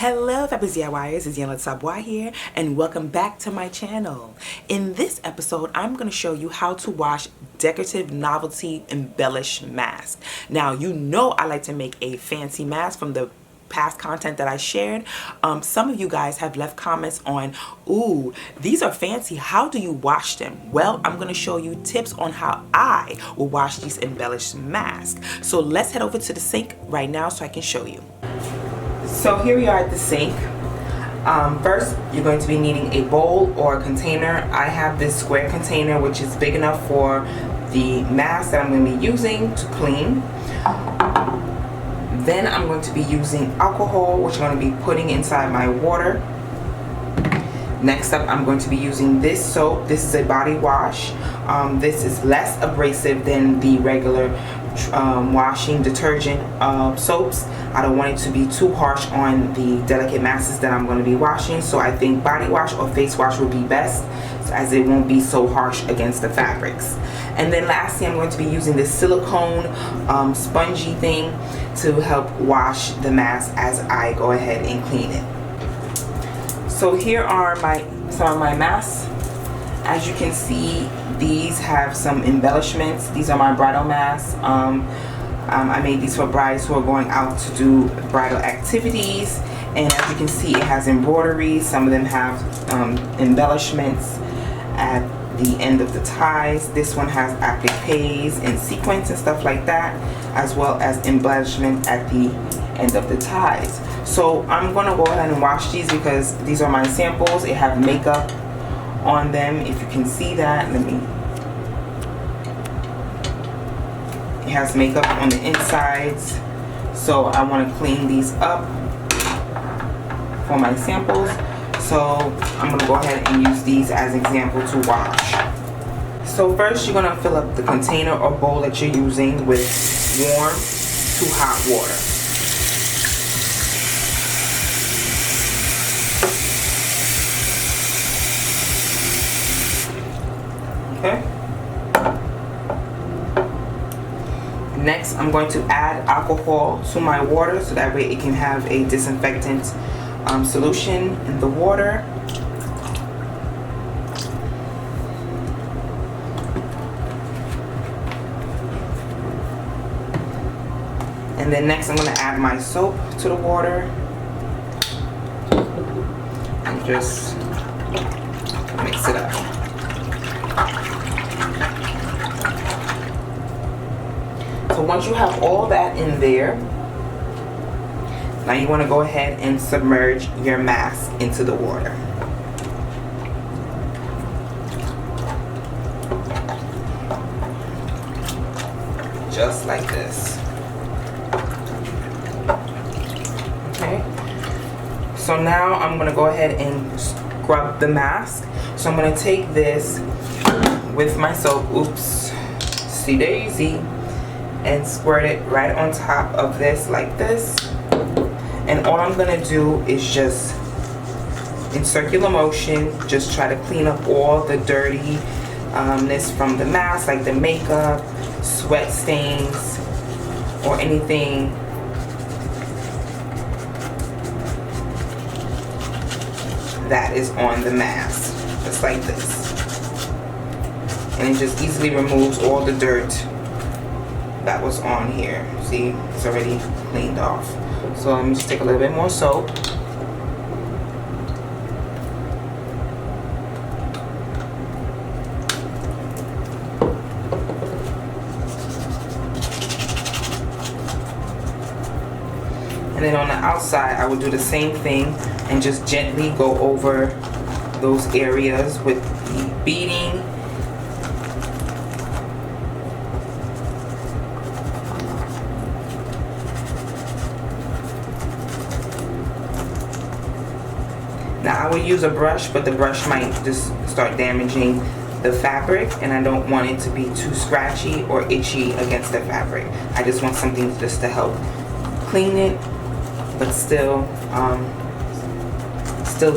Hello Fabs DIYers, it's DANIELATABOIS here, and welcome back to my channel. In this episode, I'm going to show you how to wash decorative novelty embellish mask. Now, you know I like to make a fancy mask from the past content that I shared. Some of you guys have left comments on, ooh, these are fancy, how do you wash them? Well, I'm going to show you tips on how I will wash these embellished masks. So let's head over to the sink right now so I can show you. So here we are at the sink. First, you're going to be needing a bowl or a container. I have this square container which is big enough for the mask that I'm going to be using to clean. Then I'm going to be using alcohol, which I'm going to be putting inside my water. Next up, I'm going to be using this soap. This is a body wash. This is less abrasive than the regular washing detergent soaps. I don't want it to be too harsh on the delicate masks that I'm going to be washing, so I think body wash or face wash would be best, as it won't be so harsh against the fabrics. And then lastly, I'm going to be using this silicone spongy thing to help wash the mask as I go ahead and clean it. So here are some of my masks. As you can see, these have some embellishments. These are my bridal masks. I made these for brides who are going out to do bridal activities, and as you can see, it has embroidery. Some of them have embellishments at the end of the ties. This one has appliques and sequins and stuff like that, as well as embellishment at the end of the ties. So I'm going to go ahead and wash these because these are my samples. They have makeup on them, if you can see that. It has makeup on the insides, so I want to clean these up for my samples. So I'm going to go ahead and use these as example to wash. So first, you're going to fill up the container or bowl that you're using with warm to hot water. Okay. Next, I'm going to add alcohol to my water so that way it can have a disinfectant solution in the water. And then next, I'm going to add my soap to the water and just mix it up. So once you have all that in there, now you want to go ahead and submerge your mask into the water. Just like this. Okay. So now I'm going to go ahead and scrub the mask. So I'm going to take this with my soap, oops, see daisy, and squirt it right on top of this like this. And all I'm gonna do is just in circular motion just try to clean up all the dirtiness from the mask, like the makeup, sweat stains, or anything that is on the mask, just like this. And it just easily removes all the dirt that was on here. See, it's already cleaned off. So let me just take a little bit more soap. And then on the outside, I will do the same thing and just gently go over those areas with the beading. Now I would use a brush, but the brush might just start damaging the fabric, and I don't want it to be too scratchy or itchy against the fabric. I just want something just to help clean it, but still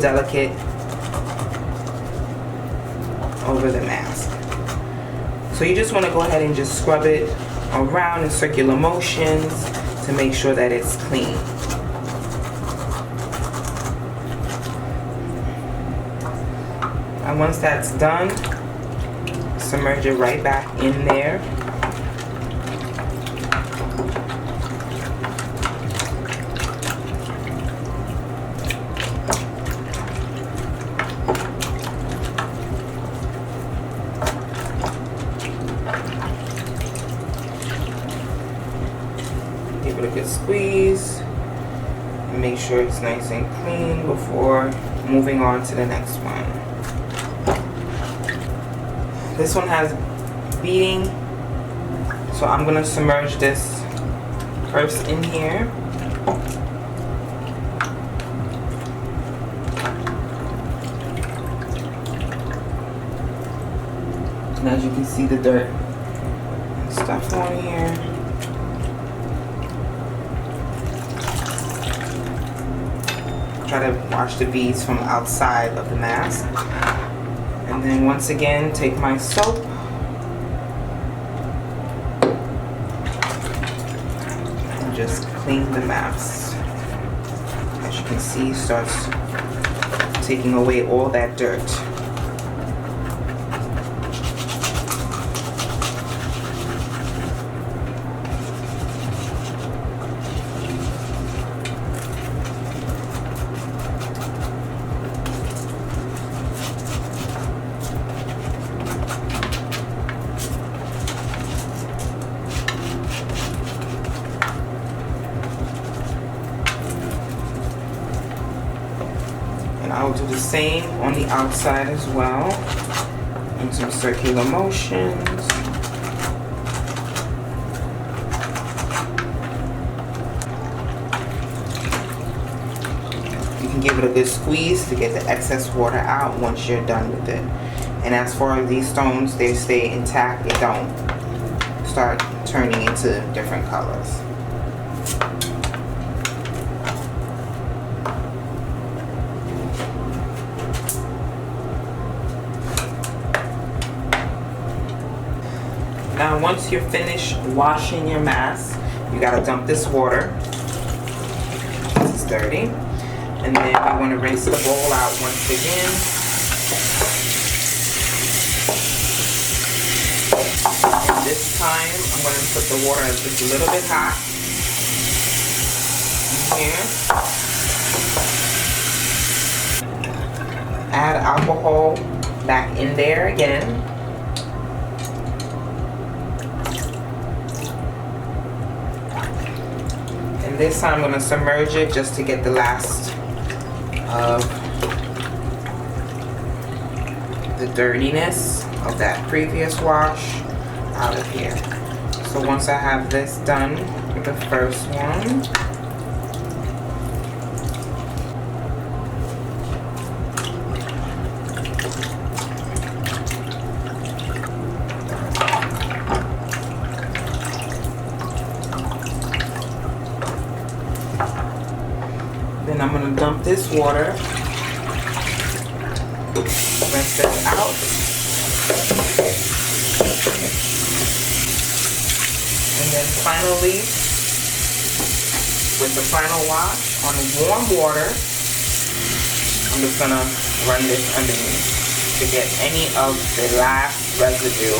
delicate over the mask. So you just want to go ahead and just scrub it around in circular motions to make sure that it's clean. And once that's done, submerge it right back in there. Give it a good squeeze and make sure it's nice and clean before moving on to the next one. This one has beading, so I'm going to submerge this first in here. And as you can see, the dirt and stuff on here. Try to wash the beads from outside of the mask. And then once again, take my soap and just clean the mask. As you can see, it starts taking away all that dirt. I'll do the same on the outside as well, in some circular motions. You can give it a good squeeze to get the excess water out once you're done with it. And as far as these stones, they stay intact. They don't start turning into different colors. Now once you're finished washing your mask, you gotta dump this water. This is dirty. And then we want to rinse the bowl out once again. And this time I'm going to put the water just a little bit hot in here. Add alcohol back in there again. And this time I'm going to submerge it just to get the last of the dirtiness of that previous wash out of here. So once I have this done with the first one, then I'm going to dump this water, rinse this out, and then finally, with the final wash on the warm water, I'm just going to run this underneath to get any of the last residue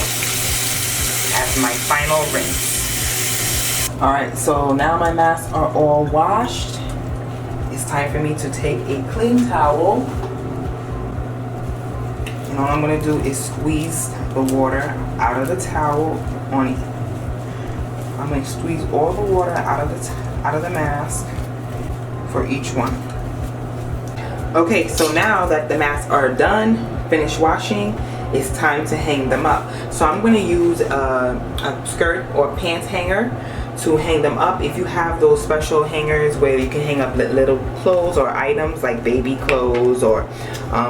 as my final rinse. Alright, so now my masks are all washed. It's time for me to take a clean towel, and all I'm going to do is squeeze the water out of the towel on it. I'm going to squeeze all the water out of the mask for each one. Okay, so now that the masks are done, finished washing, it's time to hang them up. So I'm going to use a skirt or pants hanger to hang them up. If you have those special hangers where you can hang up little clothes or items like baby clothes or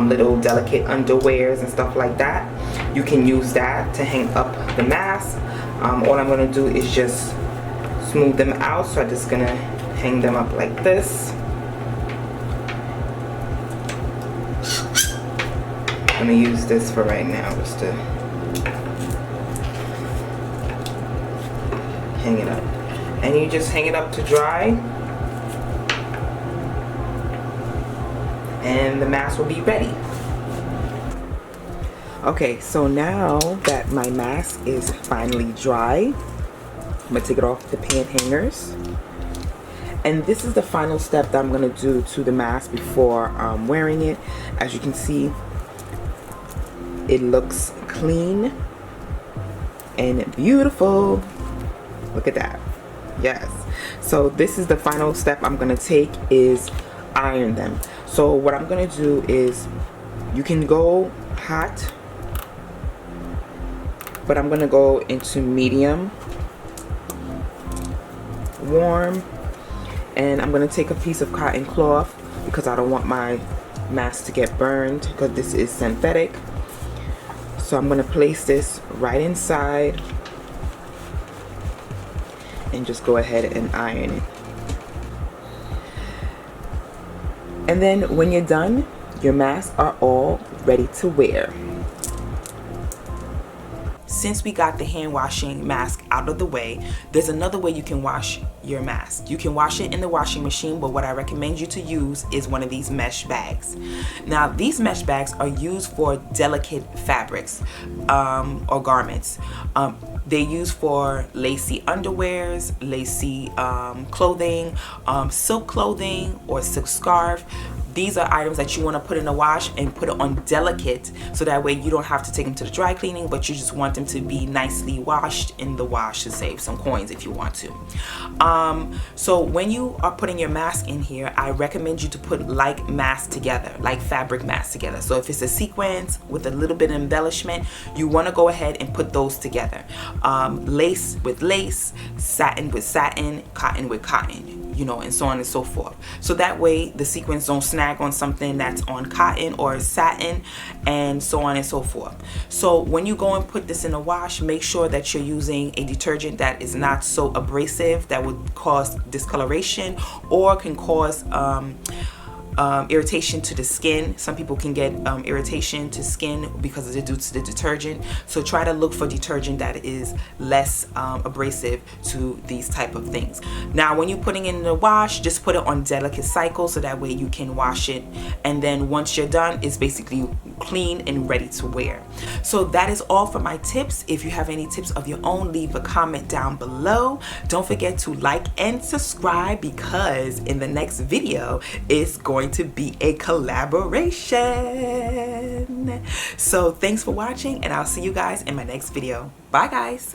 little delicate underwears and stuff like that, you can use that to hang up the mask. All I'm going to do is just smooth them out, so I'm just going to hang them up like this. I'm going to use this for right now just to hang it up. And you just hang it up to dry, and the mask will be ready. Okay, so now that my mask is finally dry, I'm gonna take it off the pant hangers. And this is the final step that I'm gonna do to the mask before wearing it. As you can see, it looks clean and beautiful. Look at that. Yes. So this is the final step I'm gonna take, is iron them. So what I'm gonna do is, you can go hot, but I'm gonna go into medium, warm, and I'm gonna take a piece of cotton cloth because I don't want my mask to get burned, because this is synthetic. So I'm gonna place this right inside and just go ahead and iron it. And then when you're done, your masks are all ready to wear. Since we got the hand washing mask out of the way, there's another way you can wash your mask. You can wash it in the washing machine, but what I recommend you to use is one of these mesh bags. Now, these mesh bags are used for delicate fabrics or garments. They use for lacy underwears, lacy clothing, silk clothing, or silk scarf. These are items that you want to put in the wash and put it on delicate, so that way you don't have to take them to the dry cleaning, but you just want them to be nicely washed in the wash to save some coins if you want to. So when you are putting your mask in here, I recommend you to put like masks together, like fabric masks together. So if it's a sequence with a little bit of embellishment, you want to go ahead and put those together. Lace with lace, satin with satin, cotton with cotton, you know, and so on and so forth. So that way the sequins don't snag on something that's on cotton or satin, and so on and so forth. So when you go and put this in the wash, make sure that you're using a detergent that is not so abrasive that would cause discoloration or can cause irritation to the skin. Some people can get irritation to skin because of due to the detergent. So try to look for detergent that is less abrasive to these type of things. Now when you're putting it in the wash, just put it on delicate cycle so that way you can wash it, and then once you're done, it's basically clean and ready to wear. So that is all for my tips. If you have any tips of your own, leave a comment down below. Don't forget to like and subscribe, because in the next video is going to be a collaboration. So thanks for watching, and I'll see you guys in my next video. Bye guys.